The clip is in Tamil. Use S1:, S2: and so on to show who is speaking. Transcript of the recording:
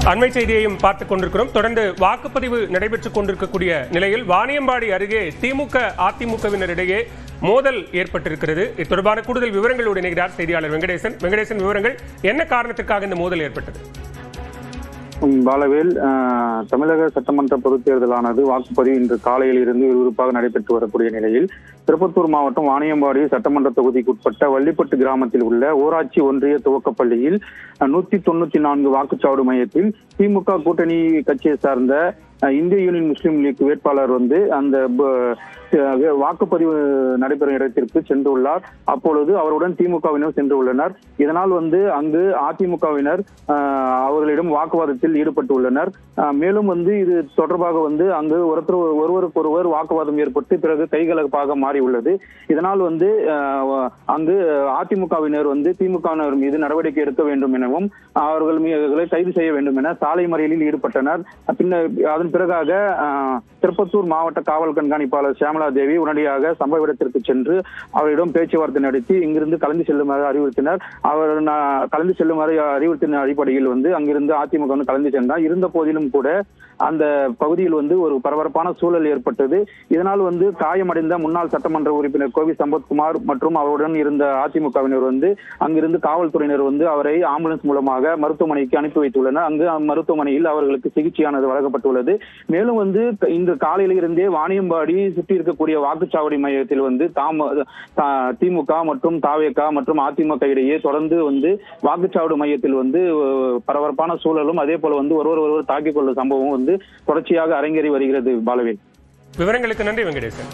S1: அண்மை செய்தியையும் பார்த்துக் கொண்டிருக்கிறோம். தொடர்ந்து வாக்குப்பதிவு நடைபெற்றுக் கொண்டிருக்கக்கூடிய நிலையில் வாணியம்பாடி அருகே திமுக அதிமுகவினரிடையே மோதல் ஏற்பட்டிருக்கிறது. இது தொடர்பான கூடுதல் விவரங்களோடு இணைகிறார் செய்தியாளர் வெங்கடேசன். வெங்கடேசன், விவரங்கள் என்ன காரணத்திற்காக இந்த மோதல் ஏற்பட்டது?
S2: பாலவேல், தமிழக சட்டமன்ற பொதுத் தேர்தலானது வாக்குப்பதிவு இன்று காலையில் இருந்து விறுவிறுப்பாக நடைபெற்று வரக்கூடிய நிலையில் திருப்பத்தூர் மாவட்டம் வாணியம்பாடி சட்டமன்ற தொகுதிக்குட்பட்ட வள்ளிப்பட்டு கிராமத்தில் உள்ள ஊராட்சி ஒன்றிய துவக்கப்பள்ளியில் 194 வாக்குச்சாவடி மையத்தில் திமுக கூட்டணி கட்சியை சார்ந்த இந்திய யூனியன் முஸ்லீம் லீக் வேட்பாளர் அந்த வாக்குப்பதிவு நடைபெறும் இடத்திற்கு சென்றுள்ளார். அப்பொழுது அவருடன் திமுகவினர் சென்றுள்ளனர். இதனால் அங்கு அதிமுகவினர் அவர்களிடம் வாக்குவாதத்தில் ஈடுபட்டுள்ளனர். மேலும் இது தொடர்பாக அங்கு ஒருவருக்கொருவர் வாக்குவாதம் ஏற்பட்டு பிறகு கைகலப்பாக மாறியுள்ளது. இதனால் அங்கு அதிமுகவினர் திமுகவினர் மீது நடவடிக்கை எடுக்க வேண்டும் எனவும் அவர்களை கைது செய்ய வேண்டும் என சாலை மறியலில் ஈடுபட்டனர். பின்னர் அதன் பிறகாக திருப்பத்தூர் மாவட்ட காவல் கண்காணிப்பாளர் ஷியாமலா தேவி உடனடியாக சம்பவ இடத்திற்கு சென்று அவரிடம் பேச்சுவார்த்தை நடத்தி இங்கிருந்து கலந்து செல்லுமாறு அறிவுறுத்தினர். அவர் கலந்து செல்லுமாறு அறிவுறுத்தின அடிப்படையில் அங்கிருந்து அதிமுக கலந்து சென்றார். இருந்த போதிலும் கூட அந்த பகுதியில் ஒரு பரபரப்பான சூழல் ஏற்பட்டது. இதனால் காயமடைந்த முன்னாள் சட்டமன்ற உறுப்பினர் கோவி சம்பத்குமார் மற்றும் அவருடன் இருந்த அதிமுகவினர் அங்கிருந்து காவல்துறையினர் அவரை ஆம்புலன்ஸ் மூலமாக மருத்துவமனைக்கு அனுப்பி வைத்துள்ளனர். அங்கு மருத்துவமனையில் அவர்களுக்கு சிகிச்சையானது வழங்கப்பட்டுள்ளது. மேலும் இன்று காலையில் இருந்தே வாணியம்பாடி சுற்றி இருக்கக்கூடிய வாக்குச்சாவடி மையத்தில் திமுக மற்றும் தாவேகா மற்றும் அதிமுக இடையே தொடர்ந்து வாக்குச்சாவடி மையத்தில் பரபரப்பான சூழலும் அதே போல ஒருவர் தாக்கிக் கொள்ளும் சம்பவம் தொடர்ச்சியாக அரங்கேறி வருகிறது. பாலவேல்,
S1: விவரங்களுக்கு நன்றி வெங்கடேசன்.